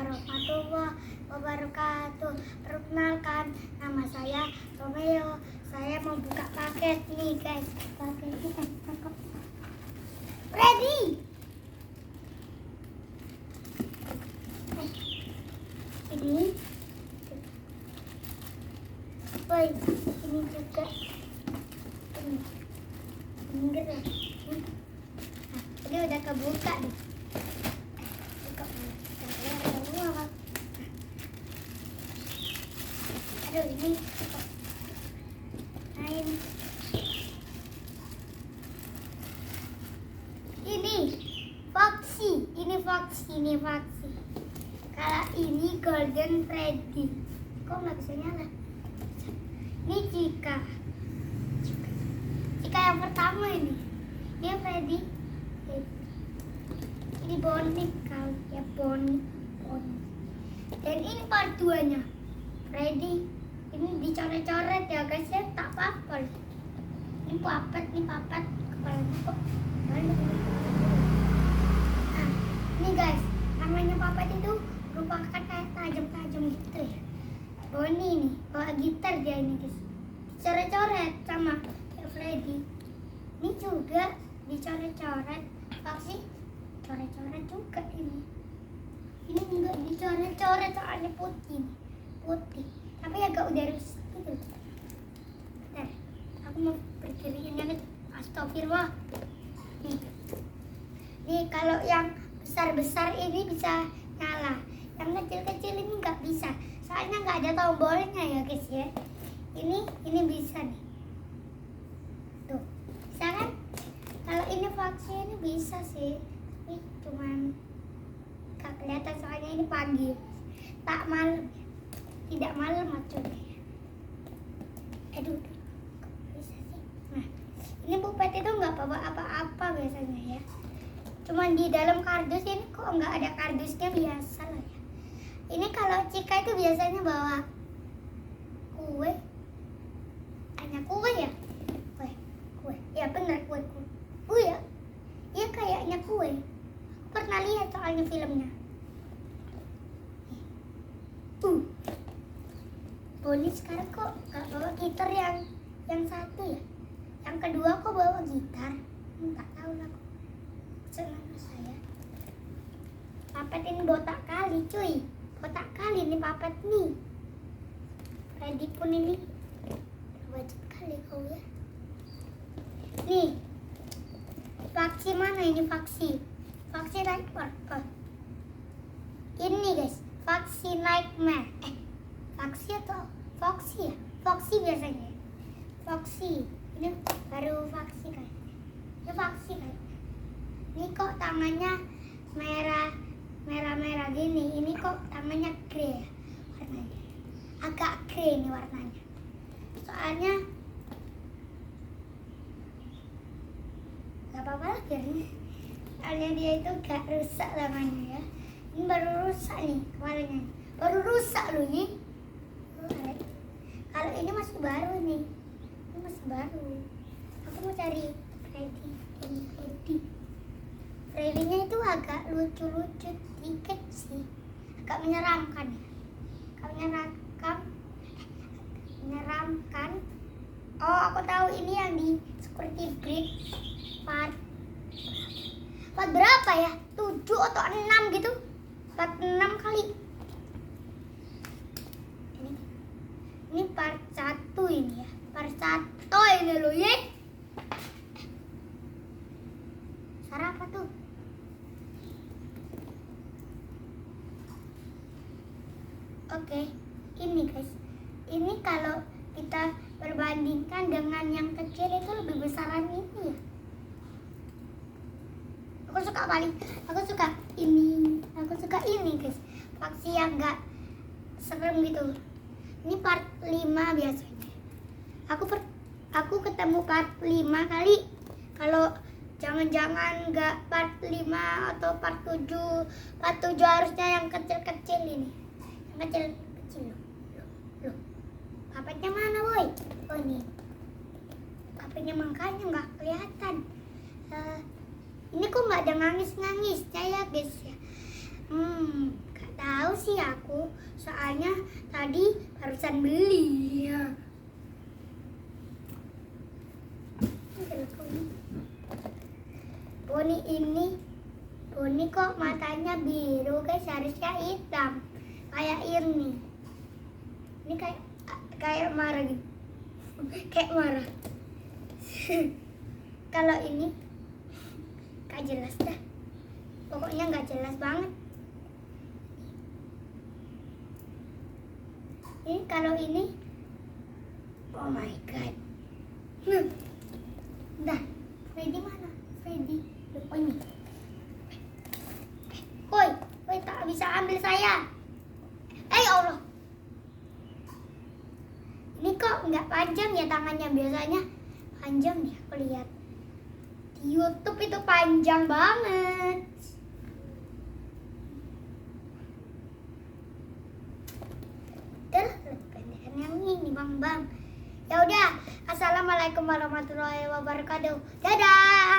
warahmatullahi wabarakatuh. Perkenalkan, nama saya Romeo. Saya mau buka paket nih guys. Paketnya cakep. Ready? Ini. Woi, ini juga. Ini gerak. Ini udah kebuka nih. Aduh, ini lain. Ini Foxy. Kalau ini Golden Freddy. Kok nggak bisa nyala? Ini Cika yang pertama ini. Dia Freddy. Ini Bonnie kali ya, Bonnie. Dan ini part 2-nya. Freddy. Ini dicoret-coret ya guys ya, tak apa-apa. Ini papet kepalanya kok. Nah, ini guys, namanya papet itu merupakan kayak tajam-tajam gitu ya. Bonnie nih, bawa gitar dia ini guys. Dicoret-coret sama kayak Freddy. Ini juga dicoret-coret. Foxy coret-coret juga ini. Ini enggak dicoret-coret soalnya putih. Tapi agak udah rusak gitu. Bentar, aku mau berdiriin yang astagfirullah. Nih kalau yang besar-besar ini bisa nyala. Yang kecil-kecil ini nggak bisa. Soalnya nggak ada tombolnya ya guys ya. Ini bisa nih. Tuh, bisa kan? Kalau ini Foxy ini bisa sih. Tapi cuman nggak kelihatan soalnya ini pagi. Tak malam. Tidak malam maksudnya. Aduh, kok bisa sih? Nah, ini Puppet itu nggak bawa apa-apa biasanya ya. Cuman di dalam kardus ini kok nggak ada kardusnya, biasa lah ya. Ini kalau Cika itu biasanya bawa kue. Hanya kue ya? Kue. Ya benar, kue. Kue ya? Iya kayaknya kue. Pernah lihat soalnya filmnya. Bonnie sekarang kok gak bawa gitar yang satu ya? Yang kedua kok bawa gitar? Gak tahu lah kok. Senang saya. Papet ini botak kali cuy. Botak kali nih papet nih. Freddy pun ini wajib kali kau ya. Nih. Foxy mana ini Foxy? Foxy Nightmare. Ini guys, Foxy Nightmare. Foxy atau Foxy ya? Foxy biasanya. Foxy. Ini baru Foxy kan? Ini Foxy kan? Ini kok tangannya merah gini. Ini kok tangannya grey ya warnanya. Agak grey nih warnanya. Soalnya gak apa-apa lah biarin. Soalnya dia itu gak rusak tangannya ya. Ini baru rusak nih kepalanya. Baru rusak loh ini. Kalau ini masih baru nih. Ini masih baru. Aku mau cari Freddy. Freddy-nya itu agak lucu-lucu dikit sih. Agak menyeramkan ya. Menyeramkan. Oh, aku tahu ini yang di Security Break part berapa ya? 7 atau 6 gitu. Part 6 kali. Ini part 1 ini ya. Part 1 ini loh ya. Suara apa tuh? Oke, ini guys. Ini kalau kita perbandingkan dengan yang kecil itu lebih besaran ini ya. Aku suka ini guys. Foxy yang enggak serem gitu. Ini part 5 biasanya. Aku ketemu part 5 kali. Kalau jangan-jangan enggak part 5 atau part 7. Part 7 harusnya yang kecil-kecil ini. Yang kecil-kecil loh. Papetnya mana, boy? Oh, ini. Papetnya makanya enggak kelihatan. Ini kok nggak ada nangis-nangisnya ya guys ya. Gak tahu sih. sih aku, soalnya tadi barusan beli ya. Boni kok matanya biru guys, harusnya hitam kayak ini kayak marah gitu. Kayak marah. Kalau ini gak jelas dah, pokoknya gak jelas banget. Ini kalau ini, oh my god. Dah, Freddy mana? Freddy, oh ini. Woi, tak bisa ambil saya. Allah. Ini kok nggak panjang ya tangannya, biasanya panjang ya aku lihat. Di YouTube itu panjang banget. Pendekan yang ini Bang. Ya udah, assalamualaikum warahmatullahi wabarakatuh. Dadah.